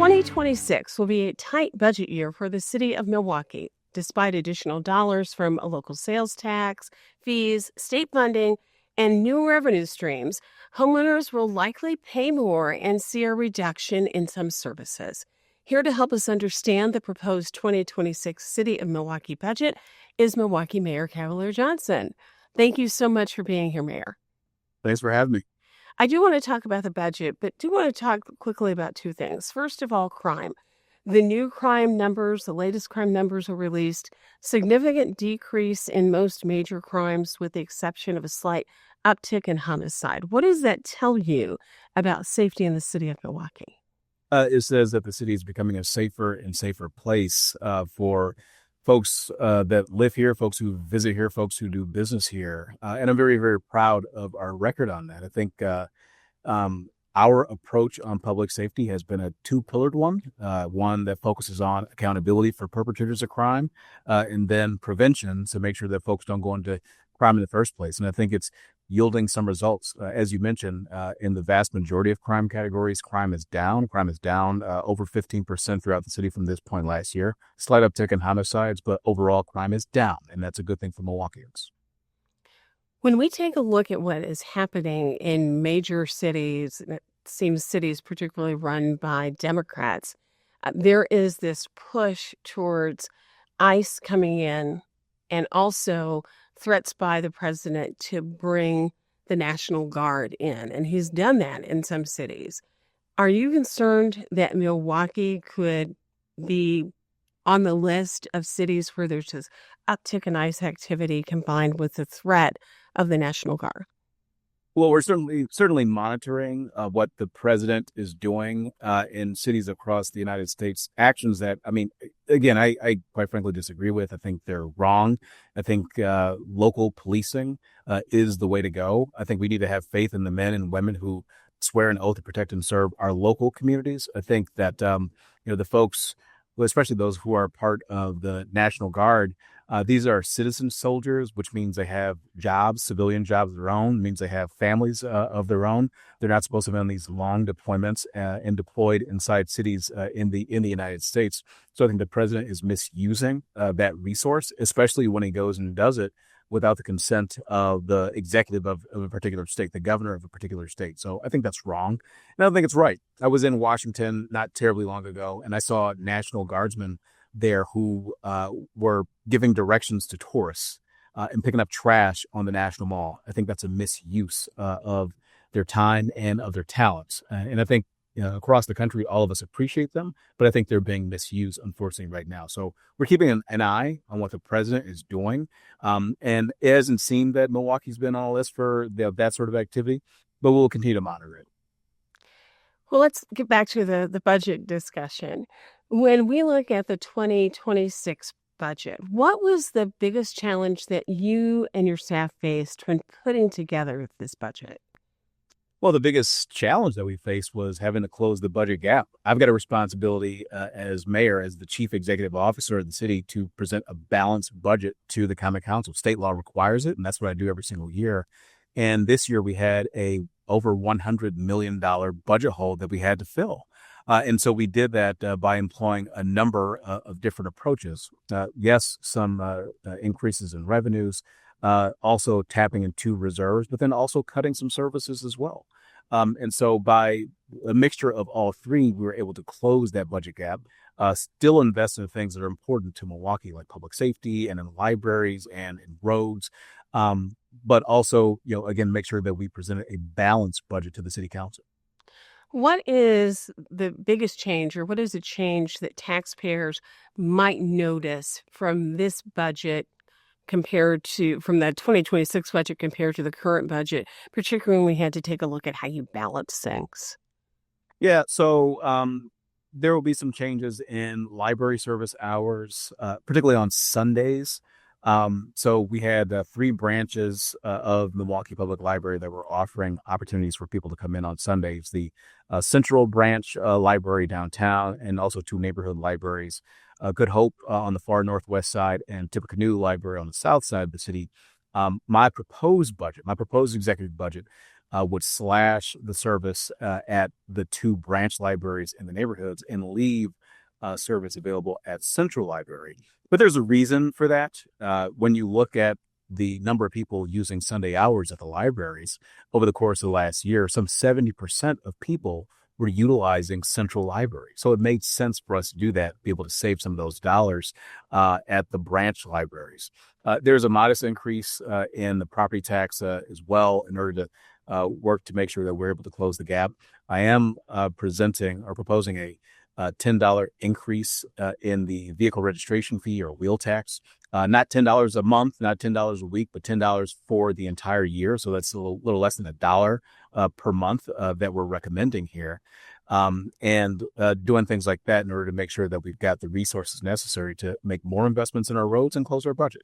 2026 will be a tight budget year for the city of Milwaukee. Despite additional dollars from a local sales tax, fees, state funding, and new revenue streams, homeowners will likely pay more and see a reduction in some services. Here to help us understand the proposed 2026 City of Milwaukee budget is Milwaukee Mayor Cavalier Johnson. Thank you so much for being here, Mayor. Thanks for having me. I do want to talk about the budget, but do want to talk quickly about two things. First of all, crime. The new crime numbers, the latest crime numbers were released. Significant decrease in most major crimes, with the exception of a slight uptick in homicide. What does that tell you about safety in the city of Milwaukee? It says that the city is becoming a safer and safer place for folks that live here, folks who visit here, folks who do business here. And I'm very, very proud of our record on that. I think our approach on public safety has been a two-pillared one that focuses on accountability for perpetrators of crime, and then prevention to make sure that folks don't go into crime in the first place. And I think it's yielding some results. As you mentioned, in the vast majority of crime categories, crime is down. Crime is down over 15% throughout the city from this point last year. Slight uptick in homicides, but overall crime is down, and that's a good thing for Milwaukeeans. When we take a look at what is happening in major cities, and it seems cities particularly run by Democrats, there is this push towards ICE coming in and also threats by the president to bring the National Guard in. And he's done that in some cities. Are you concerned that Milwaukee could be on the list of cities where there's this uptick in ICE activity combined with the threat of the National Guard? Well, we're certainly monitoring what the president is doing in cities across the United States. Actions that, again, I quite frankly disagree with. I think they're wrong. I think local policing is the way to go. I think we need to have faith in the men and women who swear an oath to protect and serve our local communities. I think that the folks, especially those who are part of the National Guard, these are citizen soldiers, which means they have jobs, civilian jobs of their own, means they have families of their own. They're not supposed to be on these long deployments and deployed inside cities in the United States. So I think the president is misusing that resource, especially when he goes and does it without the consent of the executive of a particular state, the governor of a particular state. So I think that's wrong. And I don't think it's right. I was in Washington not terribly long ago, and I saw National Guardsmen there who were giving directions to tourists and picking up trash on the National Mall. I think that's a misuse of their time and of their talents. And I think across the country, all of us appreciate them, but I think they're being misused, unfortunately, right now. So we're keeping an eye on what the president is doing. And it hasn't seemed that Milwaukee's been on a list for that sort of activity, but we'll continue to monitor it. Well, let's get back to the budget discussion. When we look at the 2026 budget, what was the biggest challenge that you and your staff faced when putting together this budget? Well, the biggest challenge that we faced was having to close the budget gap. I've got a responsibility as mayor, as the chief executive officer of the city, to present a balanced budget to the Common Council. State law requires it, and that's what I do every single year. And this year we had a over $100 million budget hole that we had to fill. And so we did that by employing a number of different approaches. Yes, some increases in revenues, also tapping into reserves, but then also cutting some services as well. And so by a mixture of all three, we were able to close that budget gap, still invest in things that are important to Milwaukee, like public safety and in libraries and in roads. But also, again, make sure that we presented a balanced budget to the city council. What is the biggest change, or what is a change that taxpayers might notice from this budget from the 2026 budget compared to the current budget, particularly when we had to take a look at how you balance things? Yeah, so there will be some changes in library service hours, particularly on Sundays. So we had 3 branches of Milwaukee Public Library that were offering opportunities for people to come in on Sundays. The Central Branch Library downtown, and also 2 neighborhood libraries, Good Hope on the far northwest side and Tippecanoe Library on the south side of the city. My proposed executive budget would slash the service at the 2 branch libraries in the neighborhoods and leave service available at Central Library. But there's a reason for that. When you look at the number of people using Sunday hours at the libraries over the course of the last year, some 70% of people were utilizing Central Library. So it made sense for us to do that, be able to save some of those dollars at the branch libraries. There's a modest increase in the property tax as well in order to work to make sure that we're able to close the gap. I am proposing a $10 increase in the vehicle registration fee or wheel tax. Not $10 a month, not $10 a week, but $10 for the entire year. So that's a little less than $1 per month that we're recommending here. And doing things like that in order to make sure that we've got the resources necessary to make more investments in our roads and close our budget.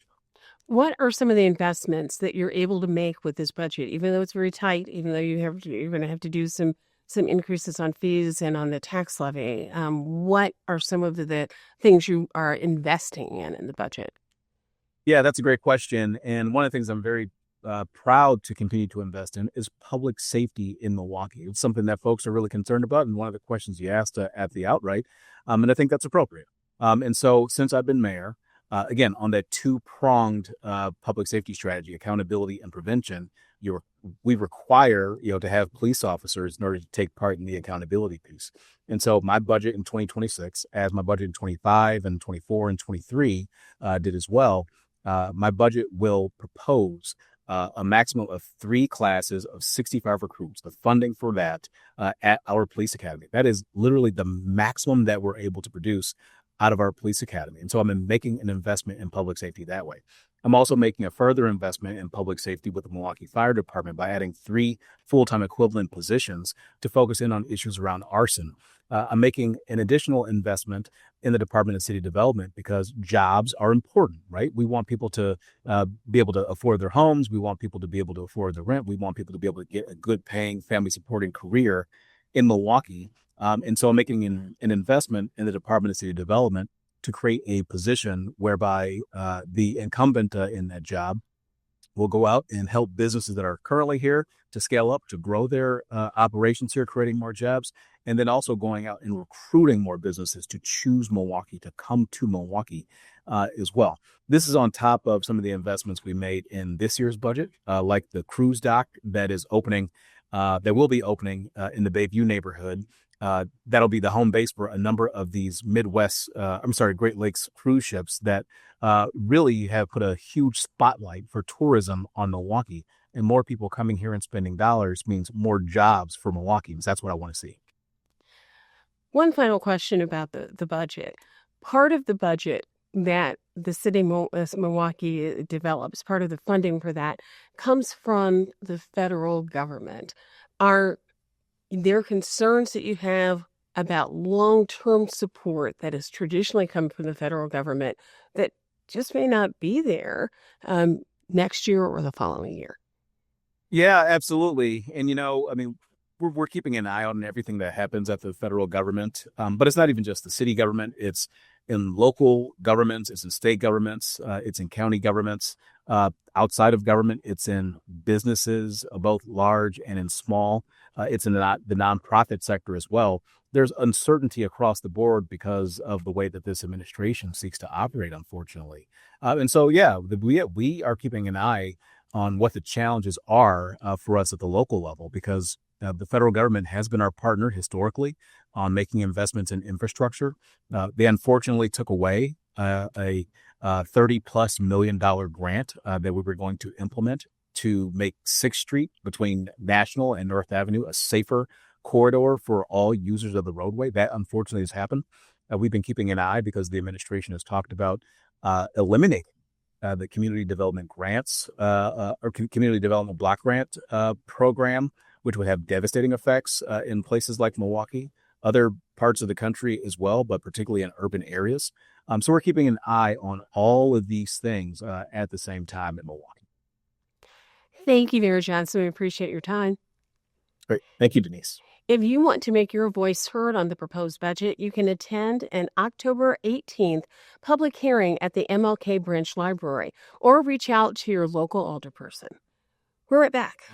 What are some of the investments that you're able to make with this budget, even though it's very tight, even though you're going to have to do some increases on fees and on the tax levy? What are some of the things you are investing in the budget? Yeah, that's a great question. And one of the things I'm very proud to continue to invest in is public safety in Milwaukee. It's something that folks are really concerned about. And one of the questions you asked at the outright, and I think that's appropriate. And so since I've been mayor, again, on that 2-pronged public safety strategy, accountability and prevention, we require to have police officers in order to take part in the accountability piece. And so my budget in 2026, as my budget in 25 and 24 and 23 did as well, my budget will propose a maximum of 3 classes of 65 recruits, the funding for that at our police academy. That is literally the maximum that we're able to produce out of our police academy. And so I'm making an investment in public safety that way. I'm also making a further investment in public safety with the Milwaukee Fire Department by adding 3 full-time equivalent positions to focus in on issues around arson. I'm making an additional investment in the Department of City Development because jobs are important, right? We want people to be able to afford their homes. We want people to be able to afford their rent. We want people to be able to get a good paying, family supporting career in Milwaukee. And so I'm making an investment in the Department of City Development to create a position whereby the incumbent in that job will go out and help businesses that are currently here to scale up, to grow their operations here, creating more jobs, and then also going out and recruiting more businesses to choose Milwaukee, to come to Milwaukee as well. This is on top of some of the investments we made in this year's budget, like the cruise dock that will be opening in the Bayview neighborhood. That'll be the home base for a number of these Great Lakes cruise ships that really have put a huge spotlight for tourism on Milwaukee. And more people coming here and spending dollars means more jobs for Milwaukeeans. That's what I want to see. One final question about the budget. Part of the budget that the city of Milwaukee develops, part of the funding for that, comes from the federal government. Are there concerns that you have about long-term support that has traditionally come from the federal government that just may not be there next year or the following year? Yeah, absolutely. And, we're keeping an eye on everything that happens at the federal government. But it's not even just the city government. It's in local governments. It's in state governments. It's in county governments. Outside of government, it's in businesses, both large and in small. It's in the nonprofit sector as well. There's uncertainty across the board because of the way that this administration seeks to operate, unfortunately. And so, we are keeping an eye on what the challenges are for us at the local level, because the federal government has been our partner historically on making investments in infrastructure. They unfortunately took away a $30+ million grant that we were going to implement to make 6th Street between National and North Avenue a safer corridor for all users of the roadway. That unfortunately has happened. We've been keeping an eye because the administration has talked about eliminating the community development grants or community development block grant program, which would have devastating effects in places like Milwaukee, other parts of the country as well, but particularly in urban areas. So we're keeping an eye on all of these things at the same time in Milwaukee. Thank you, Mayor Johnson. We appreciate your time. Great. Thank you, Denise. If you want to make your voice heard on the proposed budget, you can attend an October 18th public hearing at the MLK Branch Library or reach out to your local alderperson. We're right back.